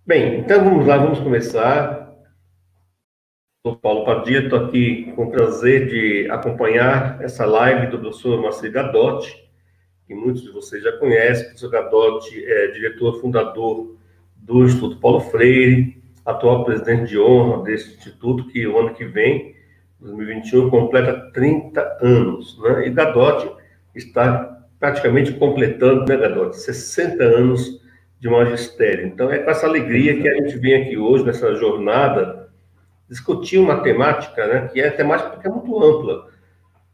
Bem, então vamos lá, vamos começar. Sou Paulo Padilha, estou aqui com o prazer de acompanhar essa live do professor Marcelo Gadotti, que muitos de vocês já conhecem. O professor Gadotti é diretor fundador do Instituto Paulo Freire, atual presidente de honra desse instituto, que o ano que vem, 2021, completa 30 anos, né? E Gadotti está praticamente completando, né, Gadotti, 60 anos de magistério. Então, é com essa alegria que a gente vem aqui hoje, nessa jornada, discutir uma temática, né, que é temática porque é muito ampla.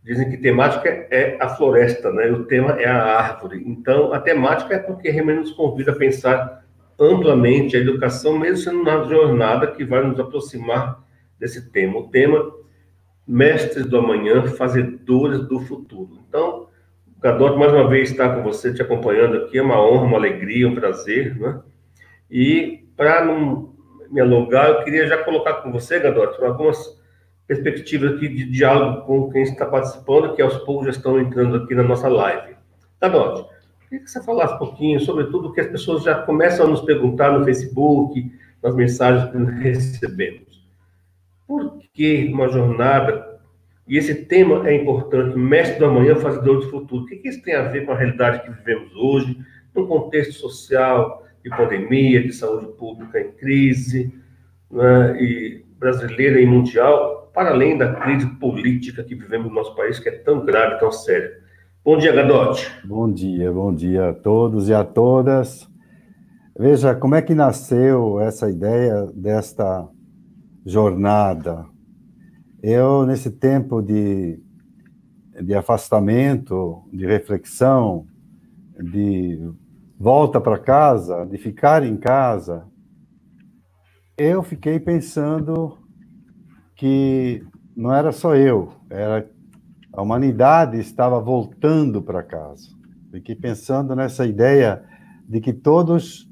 Dizem que temática é a floresta, né, e o tema é a árvore. Então, a temática é porque realmente nos convida a pensar amplamente a educação, mesmo sendo uma jornada que vai nos aproximar desse tema. O tema, mestres do amanhã, fazedores do futuro. Então, Gadotti, mais uma vez, estar com você, te acompanhando aqui, é uma honra, uma alegria, um prazer, né? E, para não me alongar, eu queria já colocar com você, Gadotti, algumas perspectivas aqui de diálogo com quem está participando, que aos poucos já estão entrando aqui na nossa live. Gadotti, queria que você falasse um pouquinho sobre tudo que as pessoas já começam a nos perguntar no Facebook, nas mensagens que recebemos. Por que uma jornada? E esse tema é importante, mestre do amanhã, fazedor do futuro. O que isso tem a ver com a realidade que vivemos hoje, num contexto social, de pandemia, de saúde pública em crise, né, e brasileira e mundial, para além da crise política que vivemos no nosso país, que é tão grave, tão séria. Bom dia, Gadotti. Bom dia a todos e a todas. Veja, como é que nasceu essa ideia desta jornada? Eu, nesse tempo de afastamento, de reflexão, de volta para casa, de ficar em casa, eu fiquei pensando que não era só eu, a humanidade estava voltando para casa. Fiquei pensando nessa ideia de que todos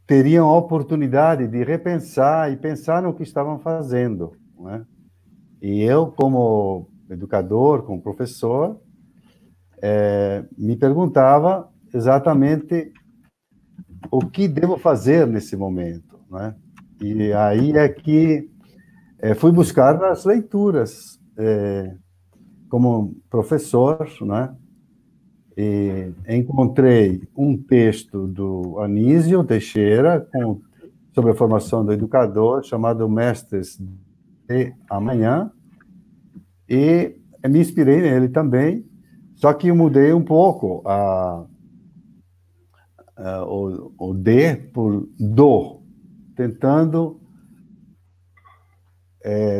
teriam a oportunidade de repensar e pensar no que estavam fazendo, né? E eu, como educador, como professor, me perguntava exatamente o que devo fazer nesse momento, né? E aí é que fui buscar nas leituras, como professor, né? E encontrei um texto do Anísio Teixeira sobre a formação do educador, chamado Mestres de Amanhã, e me inspirei nele também, só que eu mudei um pouco o de por do, tentando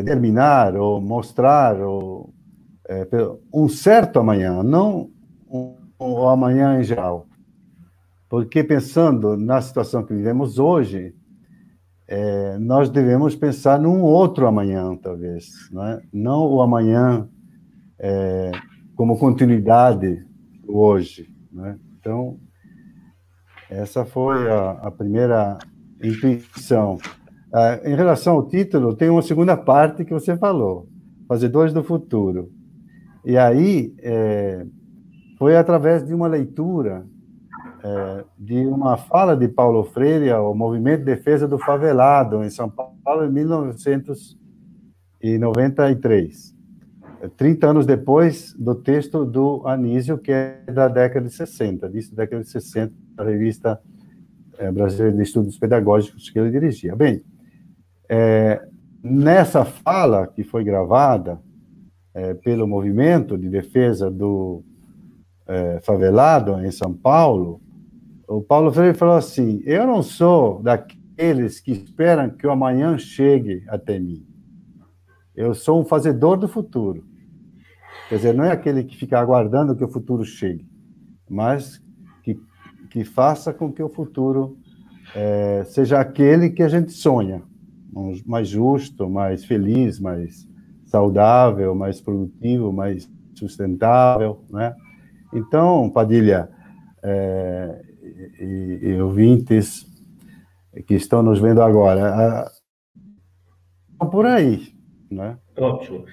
terminar ou mostrar um certo amanhã, não o amanhã em geral. Porque, pensando na situação que vivemos hoje, nós devemos pensar num outro amanhã, talvez, não o amanhã como continuidade do hoje, né? Então, essa foi a primeira intuição. Em relação ao título, tem uma segunda parte que você falou, Fazedores do Futuro. E aí, foi através de uma leitura de uma fala de Paulo Freire ao Movimento de Defesa do Favelado, em São Paulo, em 1993. 30 anos depois do texto do Anísio, que é da década de 60, da década de 60, da revista Brasileira de Estudos Pedagógicos que ele dirigia. Bem, nessa fala que foi gravada pelo Movimento de Defesa do Favelado, em São Paulo, o Paulo Freire falou assim: eu não sou daqueles que esperam que o amanhã chegue até mim. Eu sou um fazedor do futuro. Quer dizer, não é aquele que fica aguardando que o futuro chegue, mas que faça com que o futuro seja aquele que a gente sonha, mais justo, mais feliz, mais saudável, mais produtivo, mais sustentável, né? Então, Padilha, e ouvintes que estão nos vendo agora, por aí, né? Ótimo.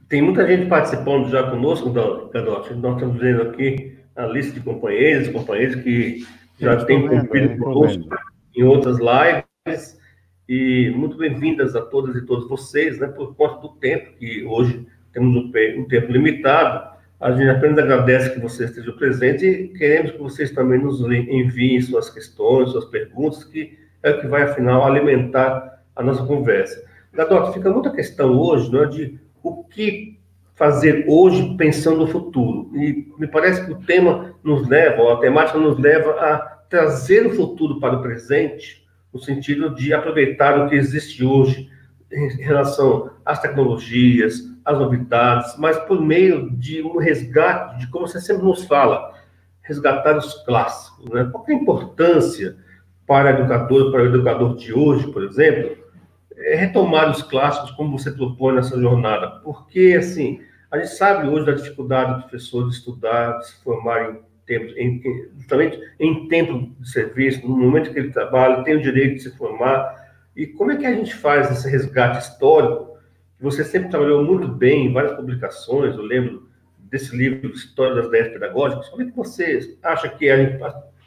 Tem muita gente participando já conosco, Gadotti. Nós estamos vendo aqui a lista de companheiros e companheiras que já tem convivido conosco em outras lives, e muito bem-vindas a todas e todos vocês, né, por conta do tempo, que hoje temos um tempo limitado. A gente apenas agradece que vocês estejam presentes e queremos que vocês também nos enviem suas questões, suas perguntas, que é o que vai, afinal, alimentar a nossa conversa. Gadot, fica muita questão hoje, né, de o que fazer hoje pensando no futuro. E me parece que o tema nos leva, ou a temática nos leva a trazer o futuro para o presente, no sentido de aproveitar o que existe hoje em relação às tecnologias, às novidades, mas por meio de um resgate, de como você sempre nos fala, resgatar os clássicos, né? Qual que é a importância para a educadora, para o educador de hoje, por exemplo, retomar os clássicos como você propõe nessa jornada? Porque, assim, a gente sabe hoje da dificuldade do professor de estudar, de se formar justamente em tempo de serviço, no momento que ele trabalha, tem o direito de se formar. E como é que a gente faz esse resgate histórico? Você sempre trabalhou muito bem em várias publicações, eu lembro desse livro, História das Ideias Pedagógicas. Como é que você acha que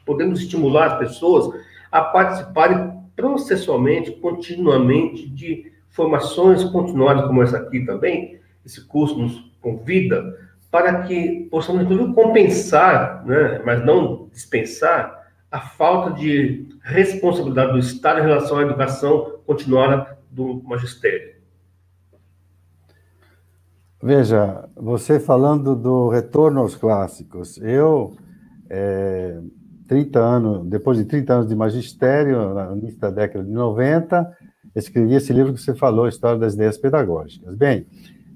podemos estimular as pessoas a participarem processualmente, continuamente, de formações continuadas como essa aqui também? Esse curso nos convida para que possamos, inclusive, compensar, né, mas não dispensar, a falta de responsabilidade do Estado em relação à educação continuada do magistério. Veja, você falando do retorno aos clássicos, eu, 30 anos, depois de 30 anos de magistério, no início da década de 90, escrevi esse livro que você falou, História das Ideias Pedagógicas. Bem,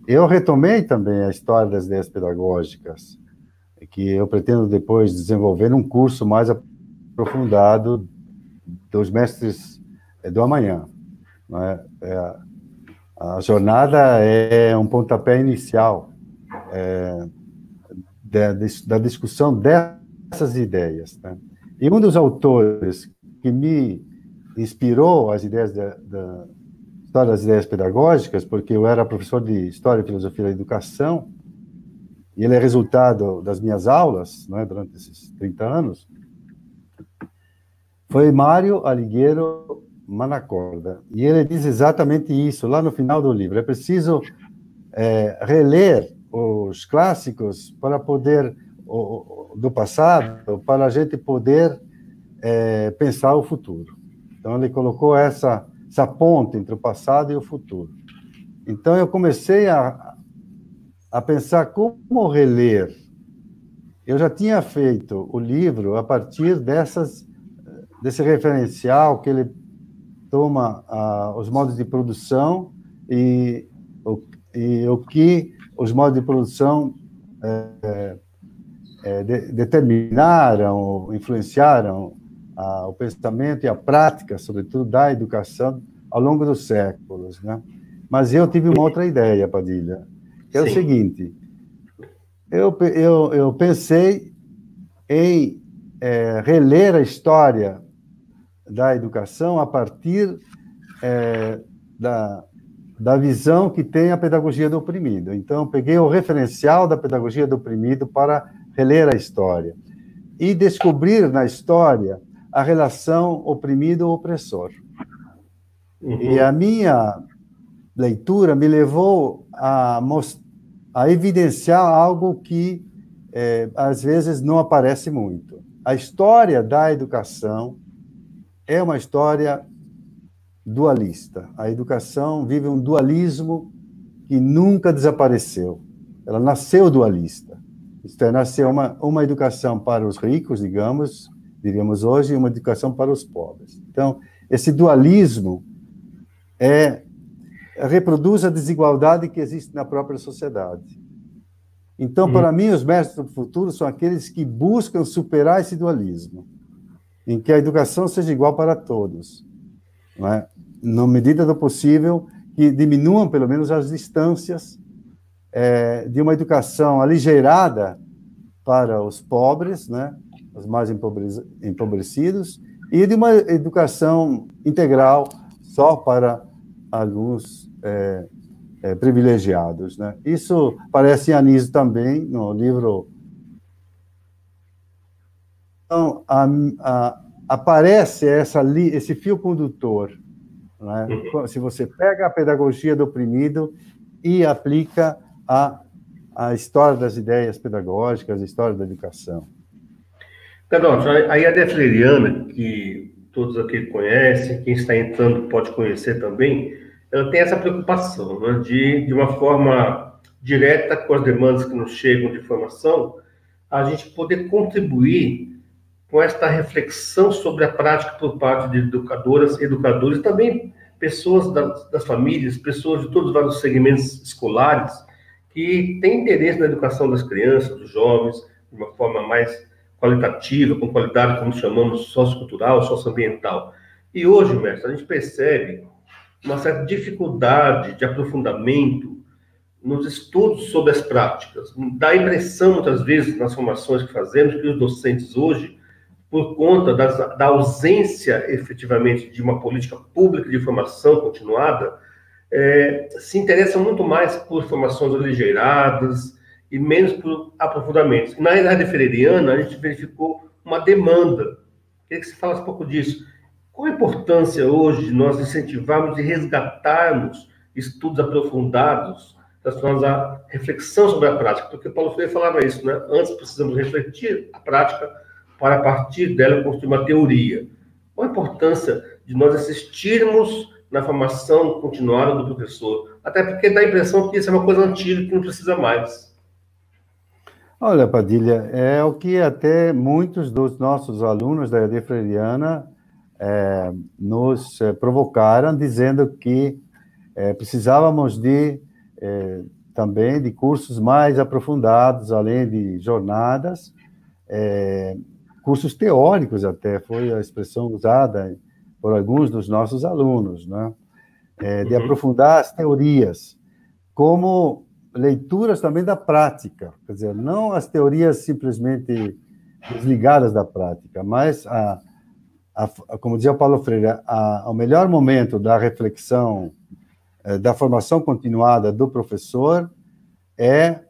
eu retomei também a História das Ideias Pedagógicas, que eu pretendo depois desenvolver num curso mais aprofundado dos mestres do amanhã. Não é? A jornada é um pontapé inicial da discussão dessas ideias. Né? E um dos autores que me inspirou as ideias da História das Ideias Pedagógicas, porque eu era professor de História e Filosofia da Educação, e ele é resultado das minhas aulas, né, durante esses 30 anos, foi Mário Aligueiro Manacorda. E ele diz exatamente isso, lá no final do livro. É preciso reler os clássicos para poder, do passado, para a gente poder pensar o futuro. Então, ele colocou essa ponte entre o passado e o futuro. Então, eu comecei a pensar como reler. Eu já tinha feito o livro a partir desse referencial que ele toma os modos de produção e o que os modos de produção determinaram, influenciaram o pensamento e a prática, sobretudo, da educação ao longo dos séculos, né? Mas eu tive uma outra ideia, Padilha, que é o seguinte: eu pensei em reler a história da educação a partir da visão que tem a pedagogia do oprimido. Então, peguei o referencial da pedagogia do oprimido para reler a história e descobrir na história a relação oprimido-opressor. Uhum. E a minha leitura me levou a evidenciar algo que, às vezes, não aparece muito. A história da educação é uma história dualista. A educação vive um dualismo que nunca desapareceu. Ela nasceu dualista. Isto é, nasceu uma educação para os ricos, diríamos hoje, e uma educação para os pobres. Então, esse dualismo reproduz a desigualdade que existe na própria sociedade. Então, para mim, os mestres do futuro são aqueles que buscam superar esse dualismo, em que a educação seja igual para todos, não é? Na medida do possível, que diminuam, pelo menos, as distâncias de uma educação aligeirada para os pobres, né, os mais empobrecidos, e de uma educação integral só para alguns privilegiados, né? Isso parece em Anísio também, no livro aparece esse fio condutor, né? Se você pega a pedagogia do oprimido e aplica a história das ideias pedagógicas, a história da educação. Pedro, a ideia freiriana, que todos aqui conhecem, quem está entrando pode conhecer também, ela tem essa preocupação, né, de uma forma direta com as demandas que nos chegam de formação, a gente poder contribuir com esta reflexão sobre a prática por parte de educadoras, educadores, e também pessoas das famílias, pessoas de todos os vários segmentos escolares, que têm interesse na educação das crianças, dos jovens, de uma forma mais qualitativa, com qualidade, como chamamos, sociocultural, socioambiental. E hoje, mestre, a gente percebe uma certa dificuldade de aprofundamento nos estudos sobre as práticas. Dá a impressão, muitas vezes, nas formações que fazemos, que os docentes hoje, por conta da ausência, efetivamente, de uma política pública de formação continuada, se interessam muito mais por formações aligeiradas e menos por aprofundamentos. Na idade freiriana, a gente verificou uma demanda. Queria que você falasse um pouco disso. Qual a importância hoje de nós incentivarmos e resgatarmos estudos aprofundados relacionados à reflexão sobre a prática? Porque Paulo Freire falava isso, né? Antes precisamos refletir a prática para, a partir dela, construir uma teoria. Qual a importância de nós assistirmos na formação continuada do professor? Até porque dá a impressão que isso é uma coisa antiga que não precisa mais. Olha, Padilha, é o que até muitos dos nossos alunos da EAD Freiriana nos provocaram, dizendo que precisávamos também de cursos mais aprofundados, além de jornadas, cursos teóricos até, foi a expressão usada por alguns dos nossos alunos, né? De aprofundar as teorias, como leituras também da prática, quer dizer, não as teorias simplesmente desligadas da prática, mas, como dizia Paulo Freire, o melhor momento da reflexão, da formação continuada do professor é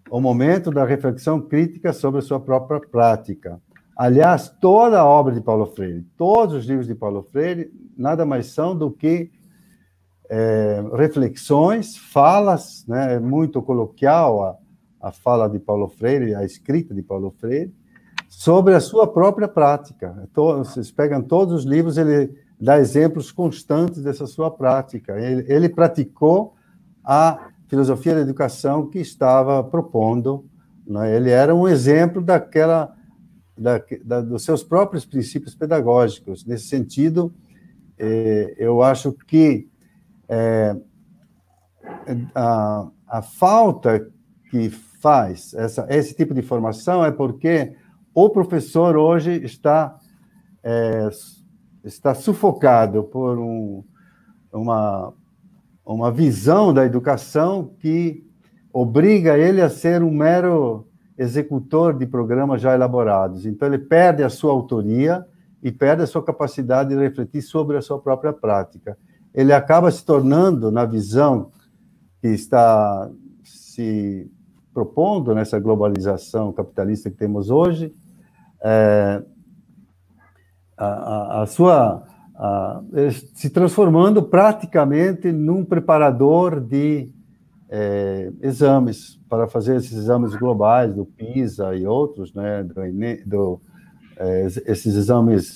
o momento da reflexão crítica sobre a sua própria prática. Aliás, toda a obra de Paulo Freire, todos os livros de Paulo Freire, nada mais são do que reflexões, falas, né? É muito coloquial a fala de Paulo Freire, a escrita de Paulo Freire, sobre a sua própria prática. Vocês pegam todos os livros, ele dá exemplos constantes dessa sua prática. Ele praticou a filosofia da educação que estava propondo, né? Ele era um exemplo dos seus próprios princípios pedagógicos. Nesse sentido, eu acho que a falta que faz esse tipo de formação é porque o professor hoje está sufocado por uma visão da educação que obriga ele a ser um mero executor de programas já elaborados. Então, ele perde a sua autoria e perde a sua capacidade de refletir sobre a sua própria prática. Ele acaba se tornando, na visão que está se propondo nessa globalização capitalista que temos hoje, se transformando praticamente num preparador de exames, para fazer esses exames globais, do PISA e outros, né, esses exames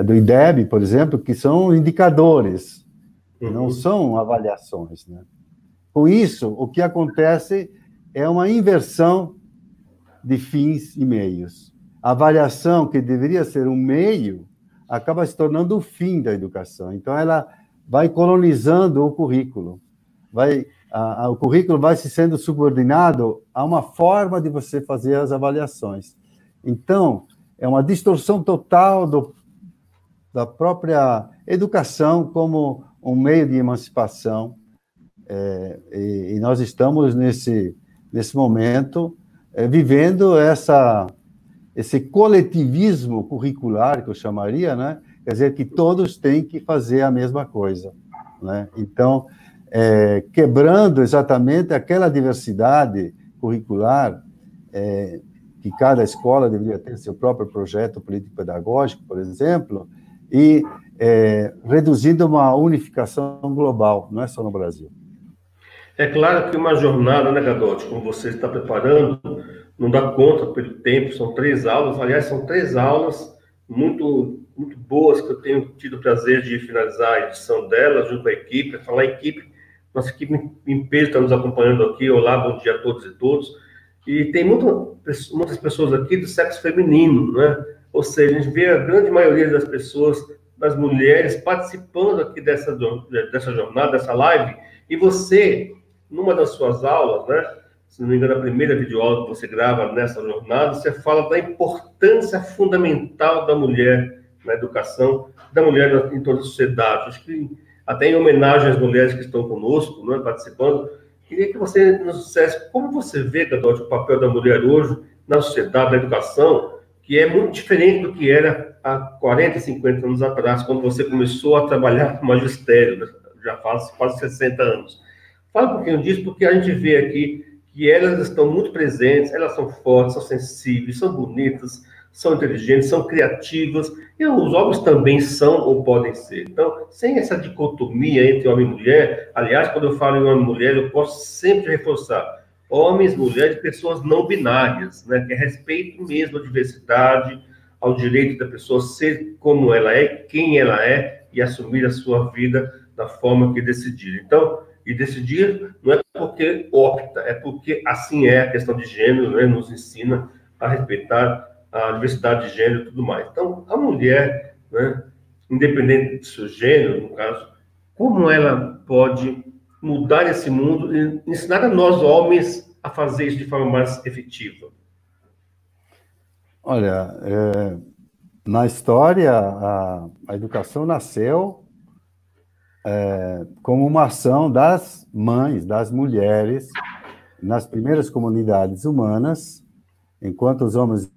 do IDEB, por exemplo, que são indicadores, não são avaliações, né? Com isso, o que acontece é uma inversão de fins e meios. A avaliação, que deveria ser um meio, acaba se tornando o fim da educação. Então, ela vai colonizando o currículo. O currículo vai se sendo subordinado a uma forma de você fazer as avaliações. Então, é uma distorção total da própria educação como um meio de emancipação. E nós estamos, nesse momento, vivendo esse coletivismo curricular, que eu chamaria, né? Quer dizer, que todos têm que fazer a mesma coisa, né? Então, quebrando exatamente aquela diversidade curricular que cada escola deveria ter seu próprio projeto político-pedagógico, por exemplo, e reduzindo uma unificação global, não é só no Brasil. É claro que uma jornada, né, Gadotti, como você está preparando, não dá conta pelo tempo, são 3 aulas, aliás, são 3 aulas muito boas que eu tenho tido o prazer de finalizar a edição delas junto à equipe. Falar em equipe, nossa equipe em peso está nos acompanhando aqui. Olá, bom dia a todos e todos. E tem muitas pessoas aqui do sexo feminino, né? Ou seja, a gente vê a grande maioria das pessoas, das mulheres, participando aqui dessa jornada, dessa live, e você, numa das suas aulas, né? Se não me engano, a primeira videoaula que você grava nessa jornada, você fala da importância fundamental da mulher na educação, da mulher em toda a sociedade. Acho que até em homenagem às mulheres que estão conosco, né, participando, queria que você nos dissesse como você vê, Gadotti, o papel da mulher hoje na sociedade, na educação, que é muito diferente do que era há 40, 50 anos atrás, quando você começou a trabalhar no magistério, né? Já faz quase 60 anos. Fala um pouquinho disso, porque a gente vê aqui que elas estão muito presentes, elas são fortes, são sensíveis, são bonitas, são inteligentes, são criativas, e os homens também são ou podem ser. Então, sem essa dicotomia entre homem e mulher, aliás, quando eu falo em homem e mulher, eu posso sempre reforçar, homens, mulheres, pessoas não binárias, né, que é respeito mesmo à diversidade, ao direito da pessoa ser como ela é, quem ela é, e assumir a sua vida da forma que decidir. Então, e decidir não é porque opta, é porque assim é a questão de gênero, né? Nos ensina a respeitar a diversidade de gênero e tudo mais. Então, a mulher, né, independente do seu gênero, no caso, como ela pode mudar esse mundo e ensinar a nós, homens, a fazer isso de forma mais efetiva? Olha, na história, a educação nasceu como uma ação das mães, das mulheres, nas primeiras comunidades humanas, enquanto os homens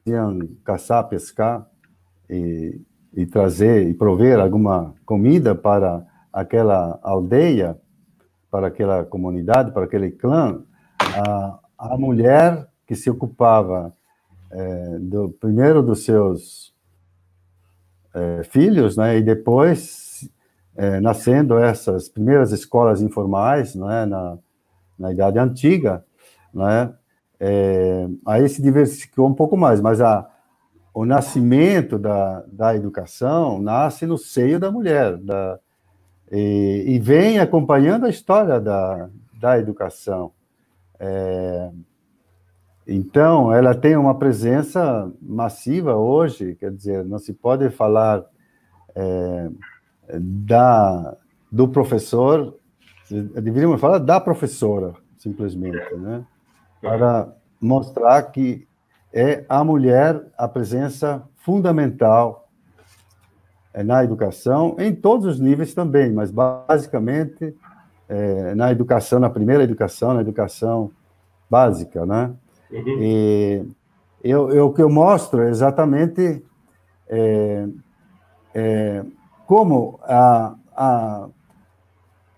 iam caçar, pescar e trazer e prover alguma comida para aquela aldeia, para aquela comunidade, para aquele clã, a mulher que se ocupava primeiro dos seus filhos, né, e depois nascendo essas primeiras escolas informais, né, na Idade Antiga, né, aí se diversificou um pouco mais, mas o nascimento da educação nasce no seio da mulher, e vem acompanhando a história da educação. Então, ela tem uma presença massiva hoje, quer dizer, não se pode falar do professor, deveríamos falar da professora, simplesmente, né? Para mostrar que é a mulher a presença fundamental na educação, em todos os níveis também, mas basicamente na educação, na primeira educação, na educação básica, né? Uhum. E o que eu mostro é exatamente como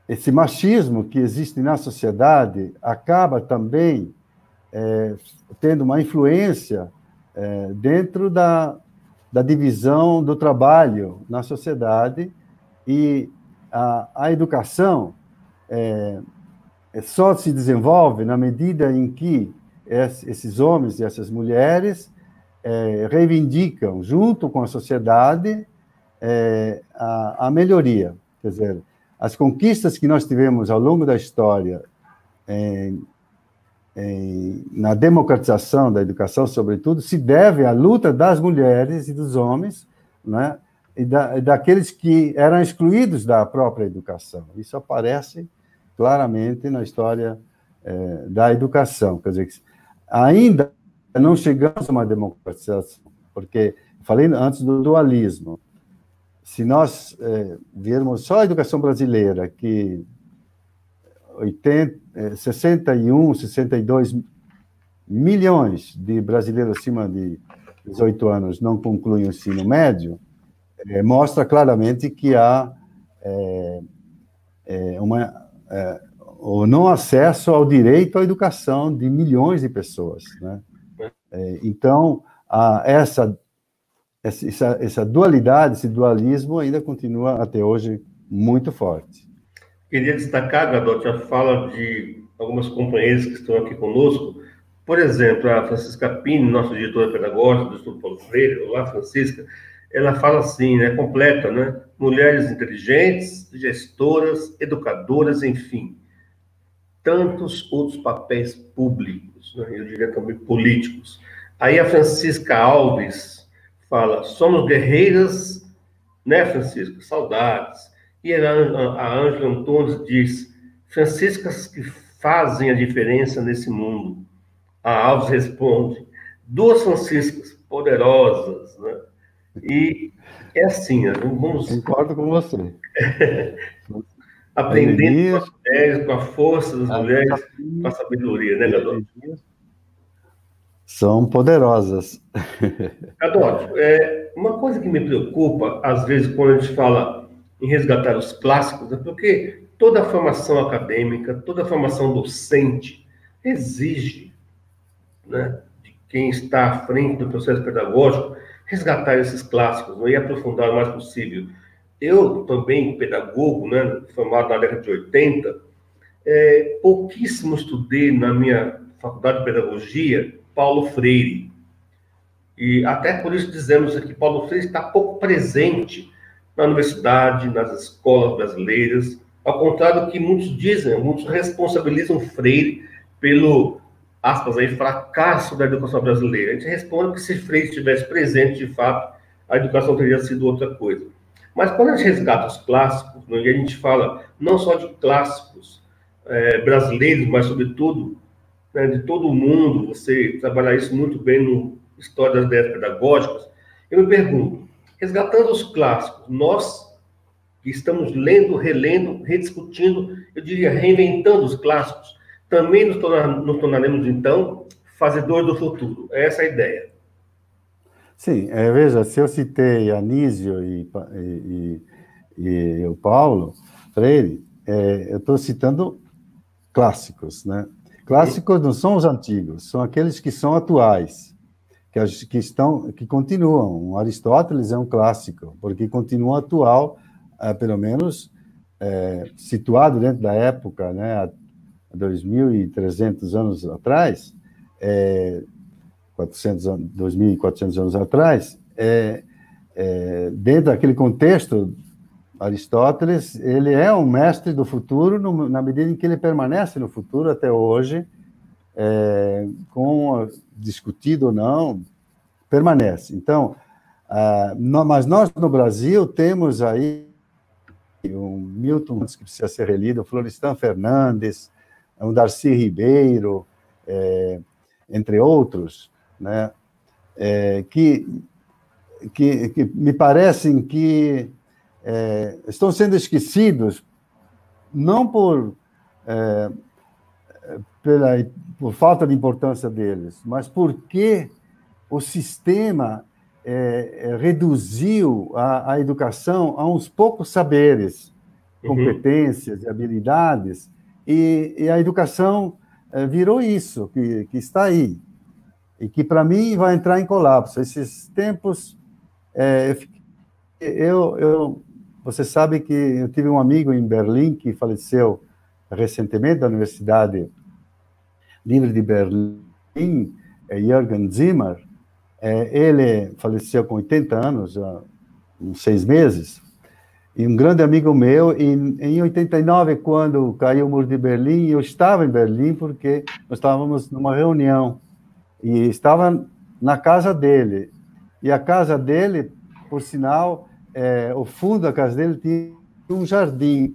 esse machismo que existe na sociedade acaba também tendo uma influência dentro da divisão do trabalho na sociedade, e a educação só se desenvolve na medida em que esses homens e essas mulheres reivindicam, junto com a sociedade, a melhoria. Quer dizer, as conquistas que nós tivemos ao longo da história na democratização da educação, sobretudo, se deve à luta das mulheres e dos homens, né, e daqueles que eram excluídos da própria educação. Isso aparece claramente na história da educação. Quer dizer, ainda não chegamos a uma democratização, porque falei antes do dualismo. Se nós virmos só a educação brasileira, que 61, 62 milhões de brasileiros acima de 18 anos não concluem o ensino médio, mostra claramente que há o não acesso ao direito à educação de milhões de pessoas, né? Então, essa dualidade, esse dualismo ainda continua até hoje muito forte. Queria destacar, Gadotti, a fala de algumas companheiras que estão aqui conosco. Por exemplo, a Francisca Pini, nossa diretora pedagógica do Instituto Paulo Freire. Olá, Francisca. Ela fala assim, né, completa, né? Mulheres inteligentes, gestoras, educadoras, enfim. Tantos outros papéis públicos, né? Eu diria também políticos. Aí a Francisca Alves fala, somos guerreiras, né, Francisca? Saudades. E a Ângela Antunes diz, Franciscas que fazem a diferença nesse mundo. A Alves responde, duas Franciscas poderosas, né? E é assim, vamos Concordo com você. aprendendo com as mulheres, com a força das mulheres, com a sabedoria, né, Gadotti? São poderosas. Gadotti, uma coisa que me preocupa, às vezes, quando a gente fala em resgatar os clássicos, é porque toda a formação acadêmica, toda a formação docente exige, né, de quem está à frente do processo pedagógico, resgatar esses clássicos, né, e aprofundar o mais possível. Eu também, pedagogo, né, formado na década de 80, pouquíssimo estudei na minha faculdade de pedagogia Paulo Freire. E até por isso dizemos que Paulo Freire está pouco presente na universidade, nas escolas brasileiras, ao contrário do que muitos dizem, muitos responsabilizam Freire pelo, aspas aí, fracasso da educação brasileira. A gente responde que se Freire estivesse presente, de fato, a educação teria sido outra coisa. Mas quando a gente resgata os clássicos, né, e a gente fala não só de clássicos brasileiros, mas, sobretudo, né, de todo o mundo, você trabalhar isso muito bem no História das Ideias Pedagógicas, eu me pergunto, resgatando os clássicos, nós que estamos lendo, relendo, rediscutindo, eu diria, reinventando os clássicos, também nos tornaremos, então, fazedores do futuro. É essa a ideia. Sim, veja, se eu citei Anísio e o Paulo Freire, eu estou citando clássicos, né? Clássicos não são os antigos, são aqueles que são atuais, que continuam. Aristóteles é um clássico, porque continua atual, pelo menos situado dentro da época, né, há 2.300 anos atrás, 2.400 anos atrás, dentro daquele contexto, Aristóteles, ele é um mestre do futuro na medida em que ele permanece no futuro até hoje, discutido ou não, permanece. Então, mas nós no Brasil temos aí um Milton que precisa ser relido, um Florestan Fernandes, um Darcy Ribeiro, entre outros, né, que me parecem que estão sendo esquecidos, não por falta de importância deles, mas porque o sistema reduziu a educação a uns poucos saberes, competências e habilidades, e a educação virou isso, que está aí, e que, para mim, vai entrar em colapso. Esses tempos, você sabe que eu tive um amigo em Berlim que faleceu recentemente da Universidade Livre de Berlim, Jürgen Zimmer. Ele faleceu com 80 anos, há uns 6 meses, e um grande amigo meu, em 89, quando caiu o Muro de Berlim, eu estava em Berlim porque nós estávamos numa reunião, e estava na casa dele, e a casa dele, por sinal, o fundo da casa dele tinha um jardim,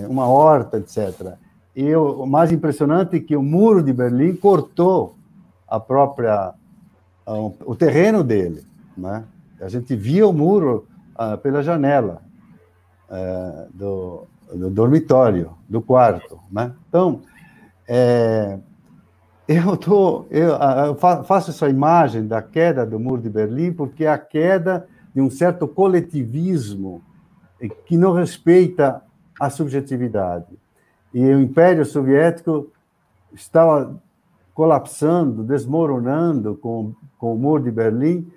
uma horta, etc. E o mais impressionante é que o Muro de Berlim cortou o terreno dele, né? A gente via o muro pela janela do dormitório, do quarto, né? Então, eu faço essa imagem da queda do Muro de Berlim porque é a queda de um certo coletivismo que não respeita a subjetividade. E o Império Soviético estava colapsando, desmoronando com o Muro de Berlim,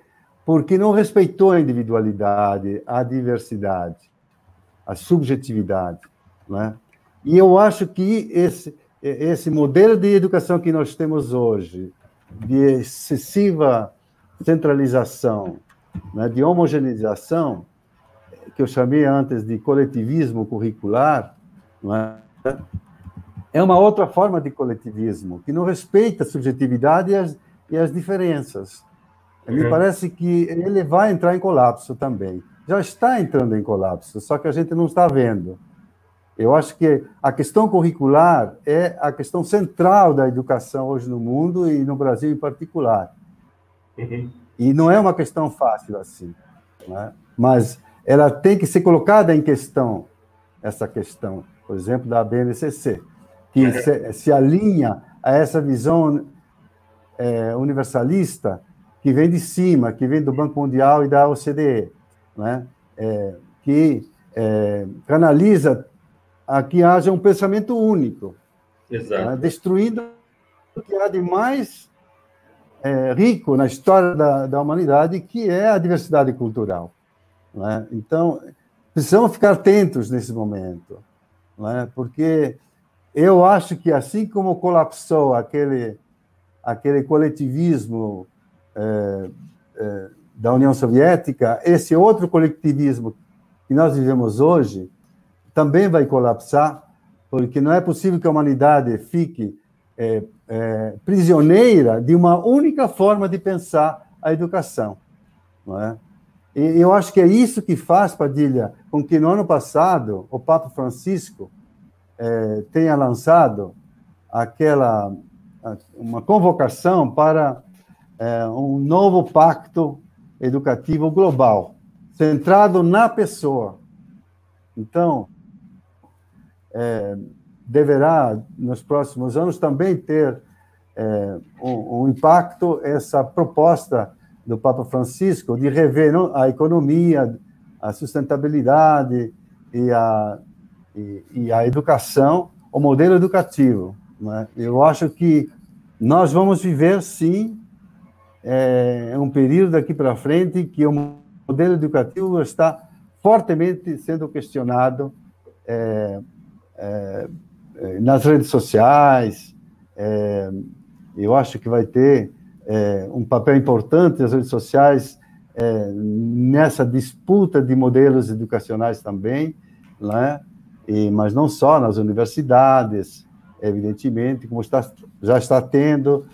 porque não respeitou a individualidade, a diversidade, a subjetividade, né? E eu acho que esse modelo de educação que nós temos hoje, de excessiva centralização, né, de homogeneização, que eu chamei antes de coletivismo curricular, não é? É uma outra forma de coletivismo, que não respeita a subjetividade e as diferenças. Me parece que ele vai entrar em colapso também. Já está entrando em colapso, só que a gente não está vendo. Eu acho que a questão curricular é a questão central da educação hoje no mundo e no Brasil em particular. E não é uma questão fácil assim, né? Mas ela tem que ser colocada em questão, essa questão, por exemplo, da BNCC, que se alinha a essa visão universalista que vem de cima, que vem do Banco Mundial e da OCDE, né? Que canaliza a que haja um pensamento único, né? Destruindo o que há de mais rico na história da humanidade, que é a diversidade cultural, né? Então, precisamos ficar atentos nesse momento, né? Porque eu acho que, assim como colapsou aquele coletivismo da União Soviética, esse outro coletivismo que nós vivemos hoje também vai colapsar, porque não é possível que a humanidade fique prisioneira de uma única forma de pensar a educação, não é? E eu acho que é isso que faz, Padilha, com que no ano passado o Papa Francisco tenha lançado uma convocação para um novo pacto educativo global, centrado na pessoa. Então, deverá, nos próximos anos, também ter um impacto essa proposta do Papa Francisco de rever a economia, a sustentabilidade e a educação, o modelo educativo, né? Eu acho que nós vamos viver, sim, um período daqui para frente que o modelo educativo está fortemente sendo questionado nas redes sociais. Eu acho que vai ter um papel importante as redes sociais nessa disputa de modelos educacionais também, né? Mas não só nas universidades, evidentemente, como já está tendo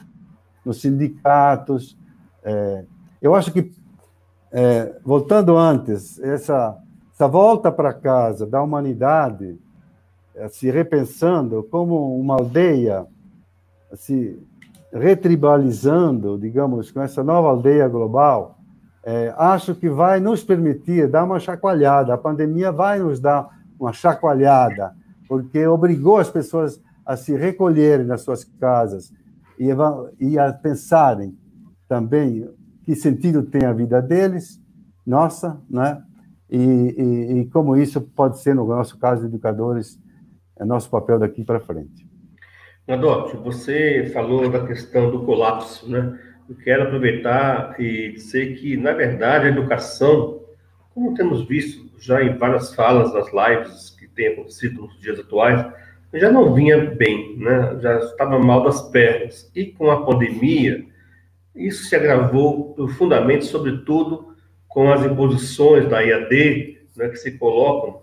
nos sindicatos. Eu acho que, voltando antes, essa volta para casa da humanidade, se repensando como uma aldeia, se retribalizando, digamos, com essa nova aldeia global, acho que vai nos permitir dar uma chacoalhada. A pandemia vai nos dar uma chacoalhada, porque obrigou as pessoas a se recolherem nas suas casas e a pensarem também que sentido tem a vida deles, nossa, né? E como isso pode ser, no nosso caso de educadores, nosso papel daqui para frente. Nadotti, você falou da questão do colapso, né? Eu quero aproveitar e dizer que, na verdade, a educação, como temos visto já em várias falas nas lives que têm acontecido nos dias atuais, já não vinha bem, né? Já estava mal das pernas. E com a pandemia, isso se agravou profundamente, sobretudo com as imposições da EAD, né, que se colocam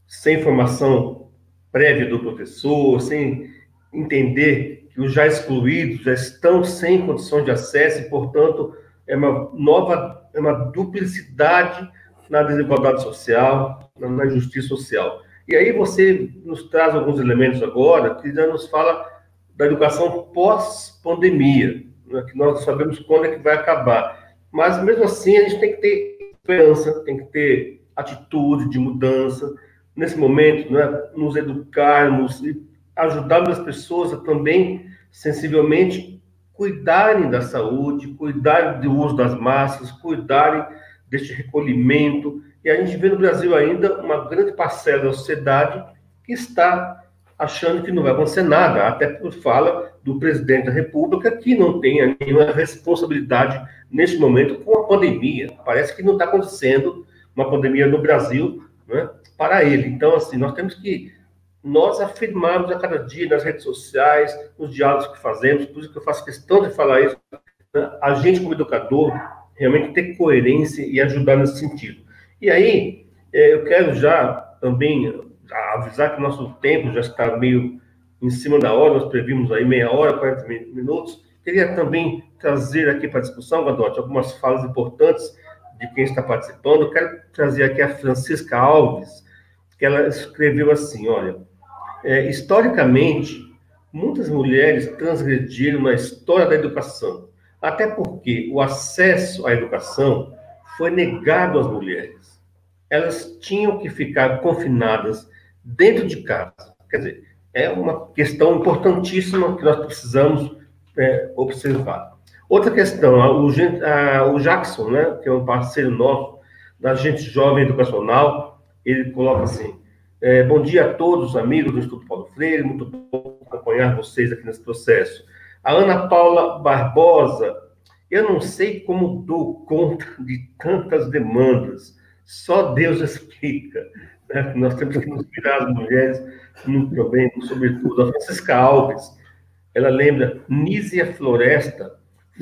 sem formação prévia do professor, sem entender que os já excluídos já estão sem condições de acesso e, portanto, é uma duplicidade na desigualdade social, na injustiça social. E aí você nos traz alguns elementos agora que já nos fala da educação pós-pandemia, né, que nós sabemos quando é que vai acabar. Mas, mesmo assim, a gente tem que ter esperança, tem que ter atitude de mudança. Nesse momento, né, nos educarmos e ajudarmos as pessoas a também, sensivelmente, cuidarem da saúde, cuidarem do uso das máscaras, cuidarem deste recolhimento. E a gente vê no Brasil ainda uma grande parcela da sociedade que está achando que não vai acontecer nada, até por fala do presidente da República, que não tem nenhuma responsabilidade nesse momento com a pandemia. Parece que não está acontecendo uma pandemia no Brasil, né, para ele. Então, assim, nós temos que nós afirmarmos a cada dia nas redes sociais, nos diálogos que fazemos, por isso que eu faço questão de falar isso, né, a gente como educador realmente ter coerência e ajudar nesse sentido. E aí, eu quero já também avisar que o nosso tempo já está meio em cima da hora, nós previmos aí meia hora, 40 minutos. Queria também trazer aqui para a discussão, Gadotti, algumas falas importantes de quem está participando. Eu quero trazer aqui a Francisca Alves, que ela escreveu assim, olha, historicamente, muitas mulheres transgrediram na história da educação, até porque o acesso à educação foi negado às mulheres. Elas tinham que ficar confinadas dentro de casa. Quer dizer, é uma questão importantíssima que nós precisamos observar. Outra questão, o Jackson, né, que é um parceiro nosso da Gente Jovem Educacional, ele coloca assim, bom dia a todos, amigos do Instituto Paulo Freire, muito bom acompanhar vocês aqui nesse processo. A Ana Paula Barbosa, eu não sei como dou conta de tantas demandas, só Deus explica. Né? Nós temos que nos virar as mulheres muito bem, sobretudo. A Francisca Alves, ela lembra, Nízia Floresta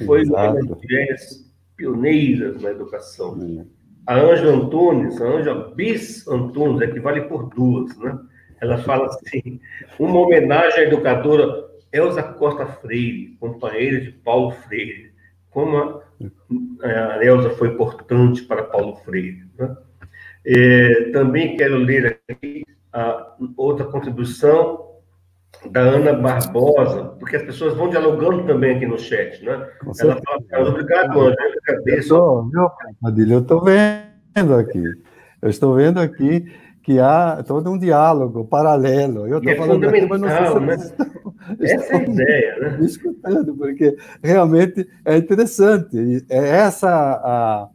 foi uma das mulheres pioneiras na educação. A Ângela Antunes, a Ângela Bis Antunes, equivale por duas, né? Ela fala assim, uma homenagem à educadora Elza Costa Freire, companheira de Paulo Freire. Como a Elza foi importante para Paulo Freire, né? Também quero ler aqui outra contribuição da Ana Barbosa, porque as pessoas vão dialogando também aqui no chat, né? Ela fala, obrigado, Ana, eu agradeço. Eu estou vendo aqui que há todo um diálogo paralelo. Eu estou falando aqui, mas não sei se né? Essa é a ideia, né? Escutando, porque realmente é interessante. É essa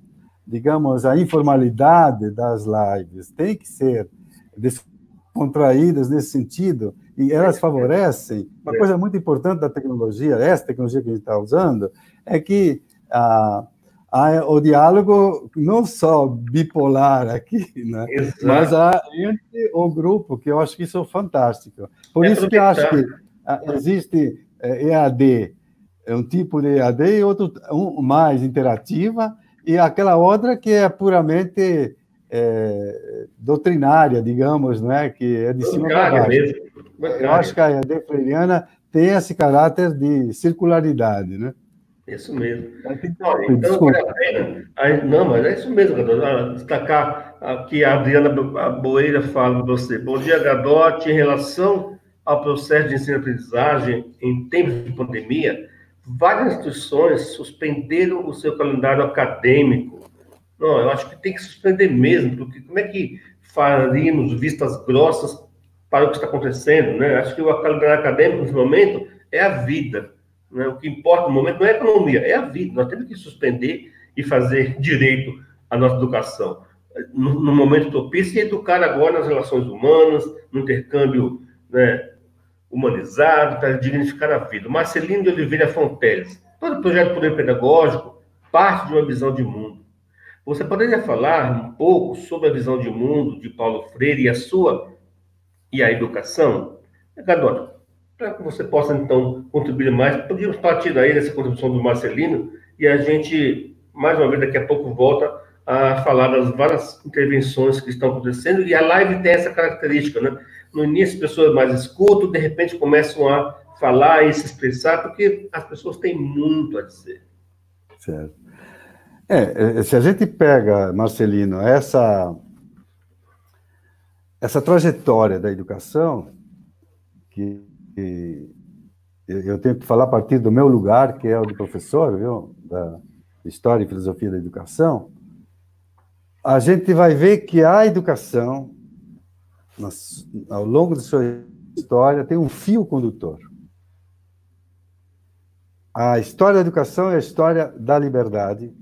digamos, a informalidade das lives tem que ser descontraídas nesse sentido, e elas favorecem. Uma coisa muito importante da tecnologia, essa tecnologia que a gente está usando, é que o diálogo não só bipolar aqui, né? Mas há entre o grupo, que eu acho que isso é fantástico. Por isso que eu acho que existe EAD, um tipo de EAD e outro mais interativa, e aquela outra que é puramente doutrinária, digamos, né? Que é de cima para baixo. Mesmo. Eu acho que a EAD freiriana tem esse caráter de circularidade, né? Isso mesmo. Então, vale a pena. Não, mas é isso mesmo, Gadotti. Destacar aqui a Adriana Boeira fala para você. Bom dia, Gadotti. Em relação ao processo de ensino-aprendizagem em tempos de pandemia, várias instituições suspenderam o seu calendário acadêmico. Não, eu acho que tem que suspender mesmo, porque como é que faríamos vistas grossas para o que está acontecendo, né? Acho que o calendário acadêmico, nesse momento, é a vida. Né? O que importa no momento não é a economia, é a vida. Nós temos que suspender e fazer direito à nossa educação. No momento propício, e educar agora nas relações humanas, no intercâmbio, né, humanizado, para dignificar a vida. Marcelino de Oliveira Fonteles. Todo projeto de poder pedagógico parte de uma visão de mundo. Você poderia falar um pouco sobre a visão de mundo de Paulo Freire e a educação? Gadotti, para que você possa, então, contribuir mais, podíamos partir daí dessa contribuição do Marcelino e a gente, mais uma vez, daqui a pouco volta a falar das várias intervenções que estão acontecendo, e a live tem essa característica, né? No início, as pessoas mais escutam, de repente começam a falar e se expressar, porque as pessoas têm muito a dizer. Certo. Se a gente pega, Marcelino, essa trajetória da educação, que eu tenho que falar a partir do meu lugar, que é o de professor, viu? Da História e Filosofia da Educação, a gente vai ver que a educação, ao longo de sua história, tem um fio condutor. A história da educação é a história da liberdade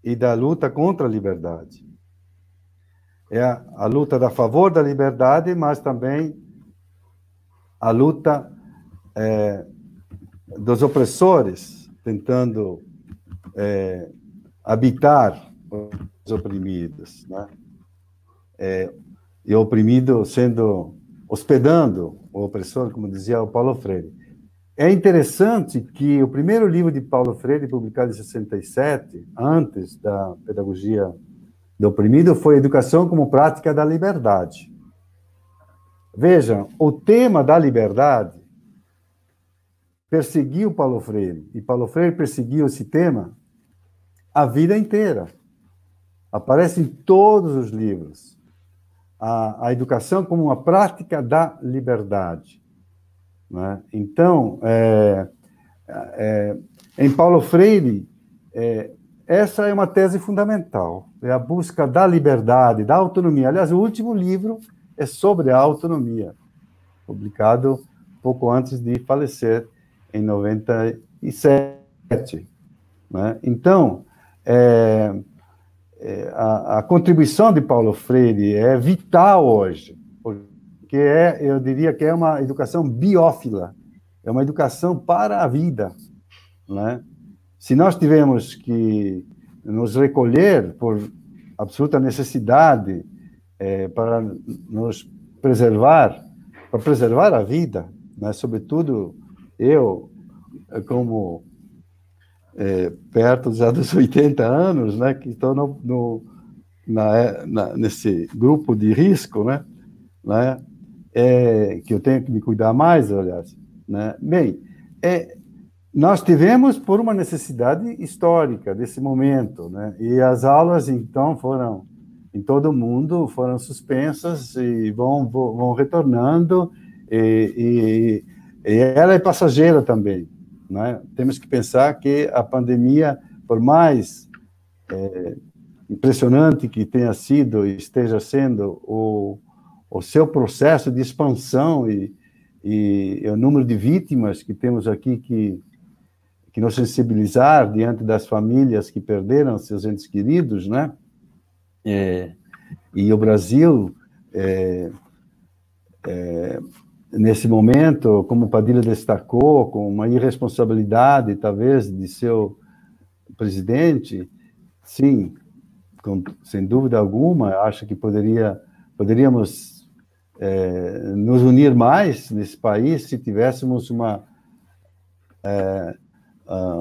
e da luta contra a liberdade. É a luta a favor da liberdade, mas também a luta dos opressores, tentando habitar os oprimidos, né? E o oprimido hospedando o opressor, como dizia o Paulo Freire. É interessante que o primeiro livro de Paulo Freire, publicado em 67, antes da Pedagogia do Oprimido, foi Educação como Prática da Liberdade. Vejam, o tema da liberdade perseguiu Paulo Freire, e Paulo Freire perseguiu esse tema a vida inteira. Aparece em todos os livros. A educação como uma prática da liberdade. Né? Então, em Paulo Freire, essa é uma tese fundamental, é a busca da liberdade, da autonomia. Aliás, o último livro é sobre a autonomia, publicado pouco antes de falecer, em 97. Né? Então, a contribuição de Paulo Freire é vital hoje, porque eu diria que é uma educação biófila, é uma educação para a vida. Né? Se nós tivermos que nos recolher por absoluta necessidade para nos preservar, para preservar a vida, né? Sobretudo eu, como perto já dos 80 anos, né, que estou nesse grupo de risco, né, que eu tenho que me cuidar mais, aliás. Né? Bem, nós tivemos por uma necessidade histórica desse momento, né, e as aulas, então, foram, em todo o mundo, foram suspensas e vão retornando, e ela é passageira também. Né? Temos que pensar que a pandemia, por mais impressionante que tenha sido e esteja sendo o seu processo de expansão e o número de vítimas que temos aqui que nos sensibilizar diante das famílias que perderam seus entes queridos, né? E o Brasil, nesse momento, como Padilha destacou, com uma irresponsabilidade, talvez, de seu presidente, sim, sem dúvida alguma, acho que poderíamos nos unir mais nesse país se tivéssemos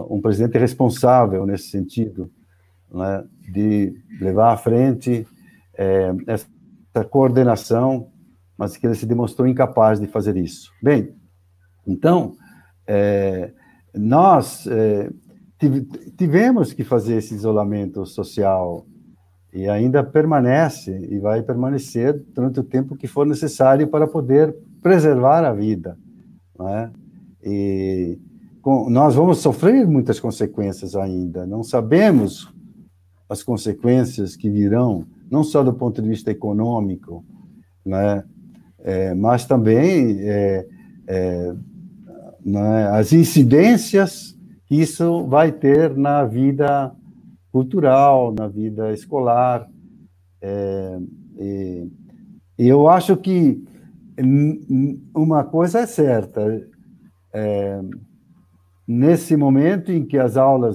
um presidente responsável nesse sentido, né, de levar à frente essa coordenação, mas que ele se demonstrou incapaz de fazer isso. Bem, então, nós tivemos que fazer esse isolamento social e ainda permanece e vai permanecer durante o tempo que for necessário para poder preservar a vida. Né? E nós vamos sofrer muitas consequências ainda, não sabemos as consequências que virão, não só do ponto de vista econômico, né? Mas também as incidências que isso vai ter na vida cultural, na vida escolar. E eu acho que uma coisa é certa, nesse momento em que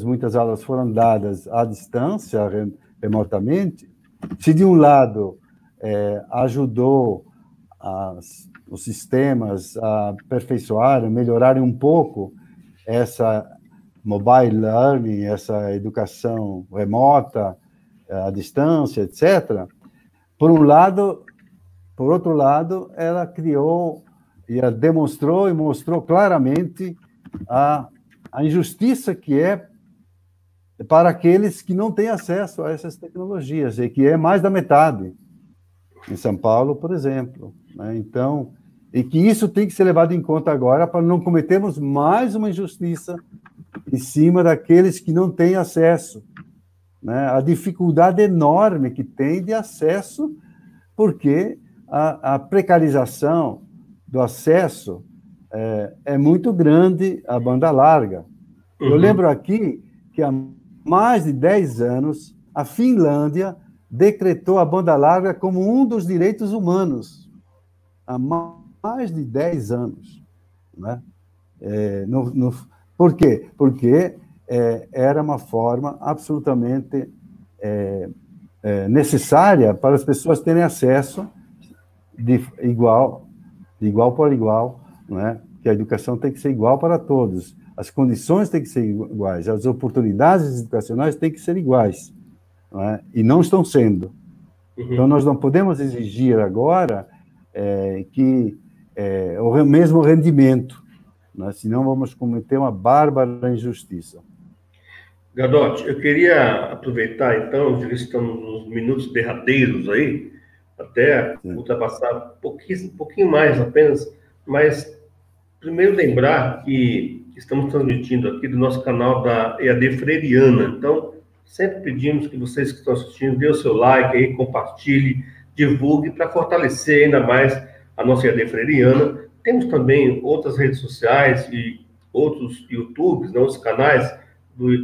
muitas aulas foram dadas à distância, remotamente, se de um lado ajudou os sistemas a aperfeiçoarem, melhorarem um pouco essa mobile learning, essa educação remota, à distância, etc. Por outro lado, ela criou e ela demonstrou e mostrou claramente a injustiça que é para aqueles que não têm acesso a essas tecnologias, e que é mais da metade, em São Paulo, por exemplo. Né? Então, e que isso tem que ser levado em conta agora para não cometermos mais uma injustiça em cima daqueles que não têm acesso. Né? A dificuldade enorme que tem de acesso, porque a precarização do acesso é muito grande à banda larga. Eu lembro aqui que há mais de 10 anos, a Finlândia decretou a banda larga como um dos direitos humanos. Há mais de 10 anos. Né? Por quê? Porque era uma forma absolutamente necessária para as pessoas terem acesso de igual para igual, né? Que a educação tem que ser igual para todos, as condições têm que ser iguais, as oportunidades educacionais têm que ser iguais, não é? E não estão sendo. Então, nós não podemos exigir agora que o mesmo rendimento, né? Senão vamos cometer uma bárbara injustiça. Gadotti, eu queria aproveitar, então, já que estamos nos minutos derradeiros aí, até ultrapassar um pouquinho mais apenas, mas primeiro lembrar que estamos transmitindo aqui do nosso canal da EAD Freiriana. Então, sempre pedimos que vocês que estão assistindo, dê o seu like aí, compartilhe, divulgue para fortalecer ainda mais a nossa EAD Freiriana. Temos também outras redes sociais e outros YouTubes, outros canais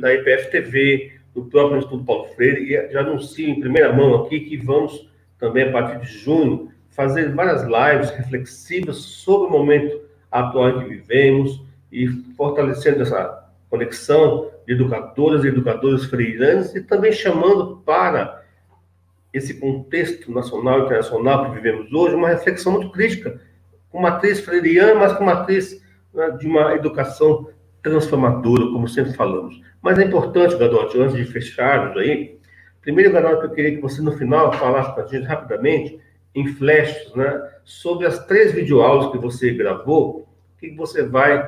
da IPF TV, do próprio Instituto Paulo Freire, e já anuncio em primeira mão aqui que vamos também, a partir de junho, fazer várias lives reflexivas sobre o momento atual em que vivemos e fortalecendo essa conexão de educadoras e educadores freiranos e também chamando para esse contexto nacional e internacional que vivemos hoje uma reflexão muito crítica, com matriz freiriana, mas com matriz, né, de uma educação transformadora, como sempre falamos. Mas é importante, Gadotti, antes de fecharmos aí, primeiro, Gadotti, eu queria que você no final falasse para a gente rapidamente, em flashes, né, sobre as 3 videoaulas que você gravou, o que você vai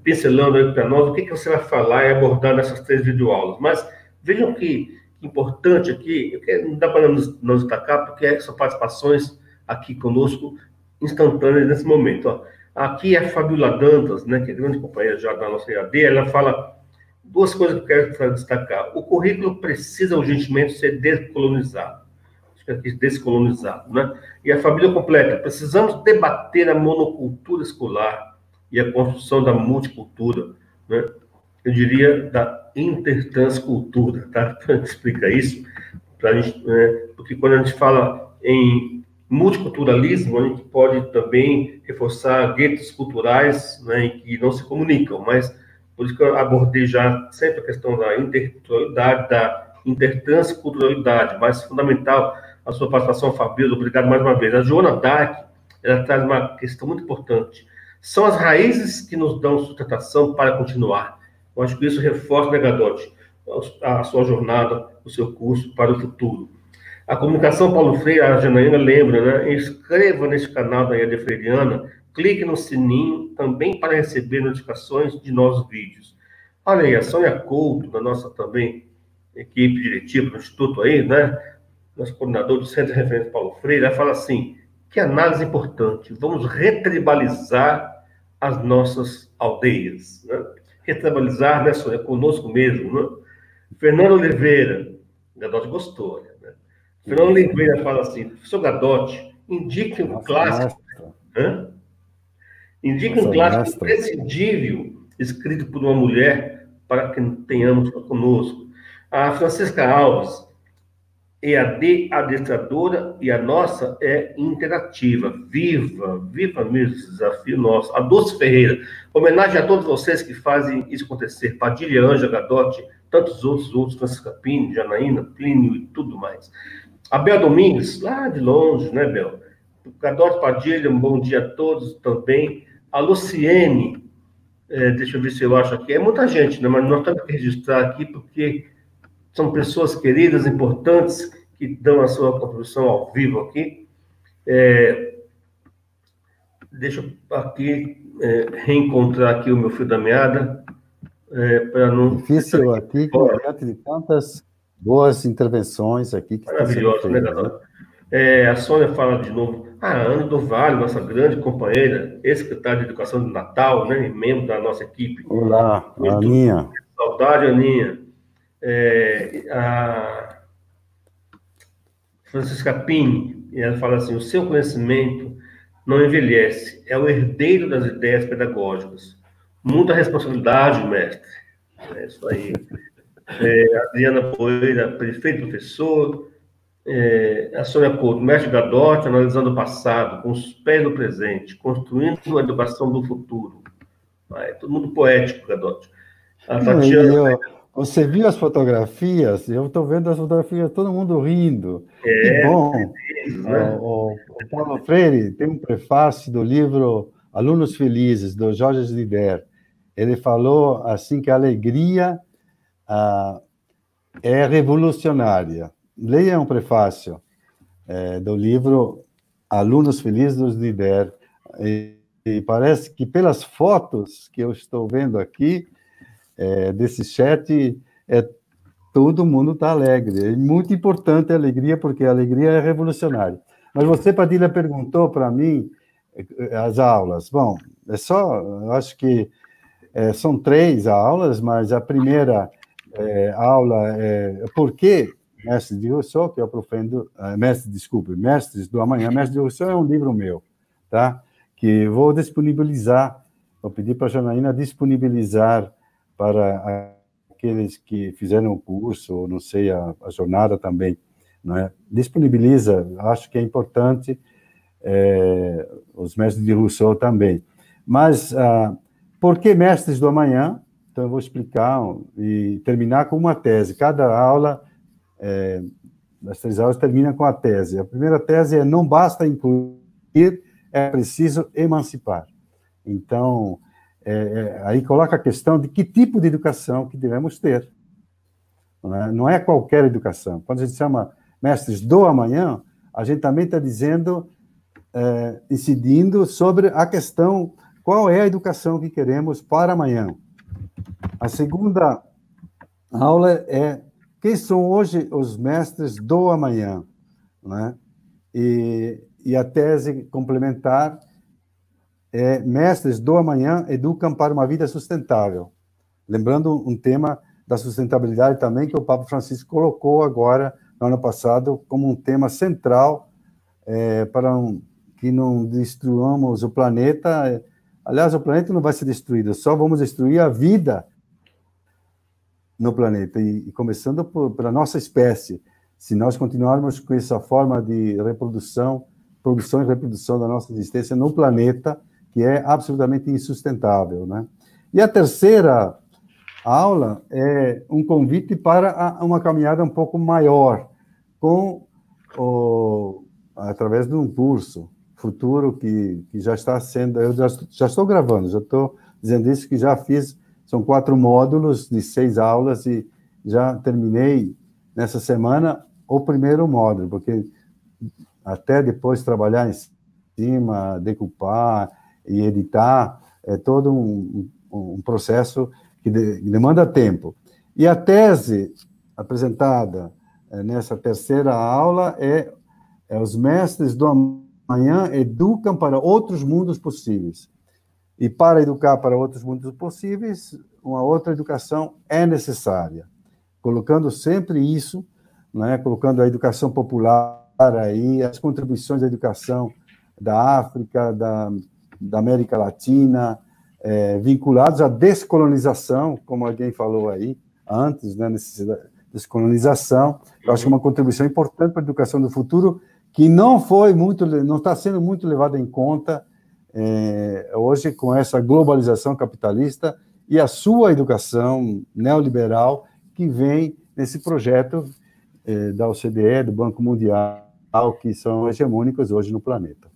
pincelando aí para nós, o que você vai falar e abordar nessas 3 videoaulas. Mas vejam que importante aqui, não dá para nos destacar, porque são participações aqui conosco instantâneas nesse momento. Ó. Aqui é a Fabiola Dantas, né, que é grande companheira já da nossa EAD, ela fala 2 coisas que eu quero destacar. O currículo precisa urgentemente ser descolonizado. Descolonizado, né? E a família completa. Precisamos debater a monocultura escolar e a construção da multicultura, né? Eu diria da intertranscultura, tá? Explica isso para a gente, né? Porque quando a gente fala em multiculturalismo, a gente pode também reforçar guetos culturais, né, em que não se comunicam, mas por isso que eu abordei já sempre a questão da interculturalidade, da intertransculturalidade, mas fundamental a sua participação, Fabiola, obrigado mais uma vez. A Joana Dark, ela traz uma questão muito importante. São as raízes que nos dão sustentação para continuar. Eu acho que isso reforça, né, Gadotti, a sua jornada, o seu curso para o futuro. A comunicação Paulo Freire, a Janaína lembra, né? Inscreva nesse canal da EAD Freiriana, clique no sininho também para receber notificações de novos vídeos. Olha aí, a Sônia Couto, da nossa também equipe diretiva do Instituto aí, né? Nosso coordenador do Centro de Referência Paulo Freire, ela fala assim, que análise importante, vamos retribalizar as nossas aldeias, né? Retribalizar, né, Sônia, conosco mesmo, né? Fernando Oliveira, Gadotti gostou, né? Fernando Oliveira fala assim, professor Gadotti, indique um clássico, indique um clássico imprescindível escrito por uma mulher para que tenhamos conosco. A Francisca Alves, EAD adestradora e a nossa é interativa, viva mesmo esse desafio nosso. A Dulce Ferreira, homenagem a todos vocês que fazem isso acontecer, Padilha, Anja, Gadotti, tantos outros, Francisca Pini, Janaína, Plínio e tudo mais. A Bel Domingues, lá de longe, né, Bel? Gadotti, Padilha, um bom dia a todos também. A Luciene, deixa eu ver se eu acho aqui, é muita gente, né, mas nós temos que registrar aqui porque são pessoas queridas, importantes, que dão a sua contribuição ao vivo aqui. Deixa eu aqui reencontrar aqui o meu fio da meada, para não... Difícil aqui, diante de tantas boas intervenções aqui. Maravilhosa, né, Gadotti? A Sônia fala de novo, a Ana do Vale, nossa grande companheira, ex-secretária de Educação de Natal, né, e membro da nossa equipe. Olá, Aninha. Saudade, Aninha. A Francisca Pini, ela fala assim, o seu conhecimento não envelhece, é o herdeiro das ideias pedagógicas. Muita responsabilidade, mestre. É isso aí. Adriana Poeira, prefeito professor. A Sônia Couto, mestre Gadotti, analisando o passado, com os pés no presente, construindo uma educação do futuro. É todo mundo poético, Gadotti. A Não, Tatiana... você viu as fotografias? Eu estou vendo as fotografias, todo mundo rindo. Que É, bom! né? O Paulo Freire tem um prefácio do livro Alunos Felizes, do Jorge Lider. Ele falou assim que a alegria é revolucionária. Leia um prefácio do livro Alunos Felizes do Lider. E parece que pelas fotos que eu estou vendo aqui, desse chat, todo mundo está alegre. É muito importante a alegria, porque a alegria é revolucionária. Mas você, Padilha, perguntou para mim as aulas. Bom, eu acho que são 3 aulas, mas a primeira aula é por que Mestres de Rousseau, que eu aprofendo, Mestres do Amanhã. Mestres de Rousseau é um livro meu, tá? Que vou disponibilizar, vou pedir para a Janaína disponibilizar para aqueles que fizeram o curso, ou não sei, a jornada também, né? Disponibiliza, acho que é importante, os mestres de Rousseau também. Mas, por que Mestres do Amanhã? Então, eu vou explicar e terminar com uma tese. Cada aula, das 3 aulas, termina com a tese. A primeira tese é: não basta incluir, é preciso emancipar. Então, aí coloca a questão de que tipo de educação que devemos ter. Não é qualquer educação. Quando a gente chama Mestres do Amanhã, a gente também está dizendo, incidindo sobre a questão: qual é a educação que queremos para amanhã? A segunda aula é: quem são hoje os mestres do amanhã? Né? E a tese complementar é: mestres do amanhã educam para uma vida sustentável. Lembrando um tema da sustentabilidade também, que o Papa Francisco colocou agora, no ano passado, como um tema central para que não destruamos o planeta. Aliás, o planeta não vai ser destruído, só vamos destruir a vida no planeta, e começando pela nossa espécie. Se nós continuarmos com essa forma de produção e reprodução da nossa existência no planeta, que é absolutamente insustentável, né? E a terceira aula é um convite para uma caminhada um pouco maior, através de um curso futuro que já está sendo... Eu já estou gravando, já estou dizendo isso, que já fiz. São 4 módulos de 6 aulas e já terminei nessa semana o primeiro módulo, porque até depois trabalhar em cima, decupar e editar, é todo um processo que demanda tempo. E a tese apresentada nessa terceira aula é os mestres do amanhã educam para outros mundos possíveis. E para educar para outros mundos possíveis, uma outra educação é necessária. Colocando sempre isso, né? Colocando a educação popular aí, as contribuições da educação da África, da América Latina, vinculados à descolonização, como alguém falou aí antes, né? Necessidade de descolonização. Eu acho que é uma contribuição importante para a educação do futuro, que não está sendo muito levada em conta hoje, com essa globalização capitalista e a sua educação neoliberal que vem nesse projeto da OCDE, do Banco Mundial, que são hegemônicos hoje no planeta.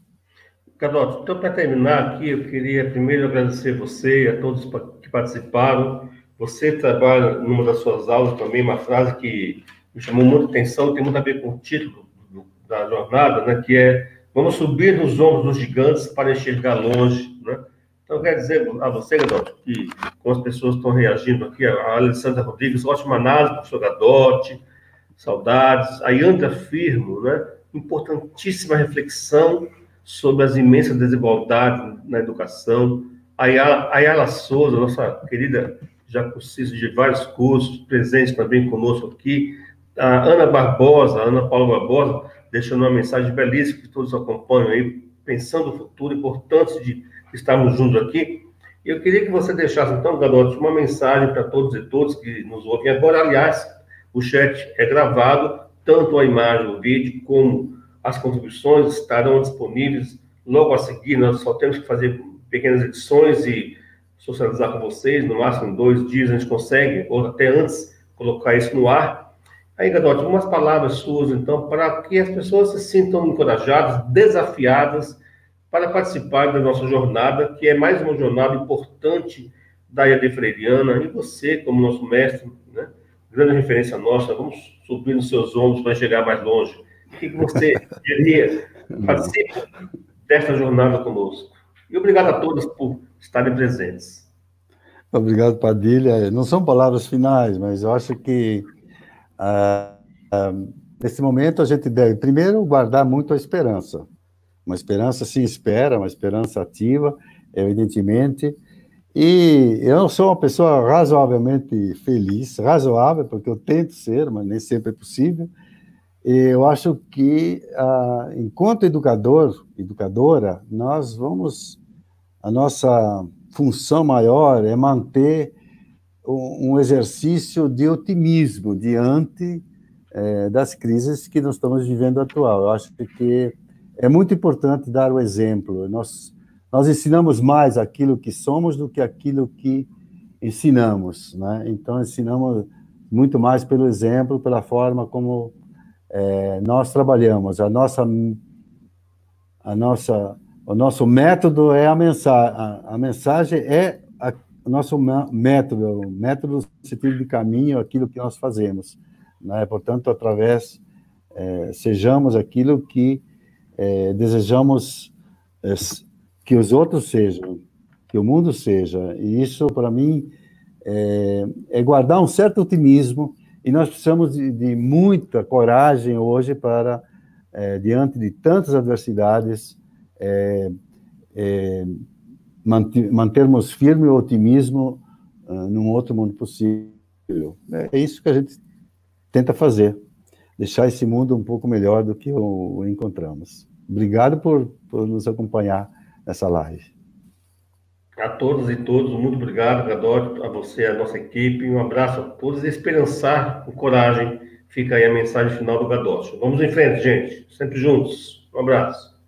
Gadotti, então, para terminar aqui, eu queria primeiro agradecer você e a todos que participaram. Você trabalha numa das suas aulas também uma frase que me chamou muita atenção, tem muito a ver com o título da jornada, né, que é: vamos subir nos ombros dos gigantes para enxergar longe, né? Então, eu quero dizer a você, Gadotti, que como as pessoas estão reagindo aqui, a Alessandra Rodrigues, ótima análise, professor Gadotti, saudades. A Yandra Firmo, né? Importantíssima reflexão sobre as imensas desigualdades na educação. A Ayala Souza, nossa querida já cursista de vários cursos, presente também conosco aqui. A Ana Paula Barbosa, deixando uma mensagem belíssima que todos acompanham aí, pensando no futuro, importante de estarmos juntos aqui. Eu queria que você deixasse, então, Gadotti, uma mensagem para todos e todas que nos ouvem agora. Aliás, o chat é gravado, tanto a imagem, o vídeo, como as contribuições estarão disponíveis logo a seguir. Nós só temos que fazer pequenas edições e socializar com vocês. No máximo, em 2 dias a gente consegue, ou até antes, colocar isso no ar. Aí, Gadotti, umas palavras suas, então, para que as pessoas se sintam encorajadas, desafiadas, para participar da nossa jornada, que é mais uma jornada importante da IAD Freiriana, e você, como nosso mestre, né, grande referência nossa, vamos subir nos seus ombros para chegar mais longe. O que você diria? Participe desta jornada conosco. E obrigado a todos por estarem presentes. Obrigado, Padilha. Não são palavras finais, mas eu acho que nesse momento a gente deve, primeiro, guardar muito a esperança. Uma esperança se espera, uma esperança ativa, evidentemente. E eu sou uma pessoa razoavelmente feliz, razoável, porque eu tento ser, mas nem sempre é possível. E eu acho que, enquanto educador, educadora, a nossa função maior é manter um exercício de otimismo diante das crises que nós estamos vivendo atual. Eu acho que é muito importante dar o exemplo. Nós ensinamos mais aquilo que somos do que aquilo que ensinamos, né? Então, ensinamos muito mais pelo exemplo, pela forma como nós trabalhamos. O nosso método é a mensagem. A mensagem é o nosso método, o método no sentido de caminho, aquilo que nós fazemos, né? Portanto, sejamos aquilo que desejamos que os outros sejam, que o mundo seja. E isso, para mim, é guardar um certo otimismo, e nós precisamos de muita coragem hoje para, diante de tantas adversidades, mantermos firme o otimismo num outro mundo possível. É isso que a gente tenta fazer, deixar esse mundo um pouco melhor do que o encontramos. Obrigado por nos acompanhar nessa live. A todas e todos, muito obrigado, Gadotti, a você, a nossa equipe. Um abraço a todos e esperançar com coragem. Fica aí a mensagem final do Gadotti. Vamos em frente, gente. Sempre juntos. Um abraço.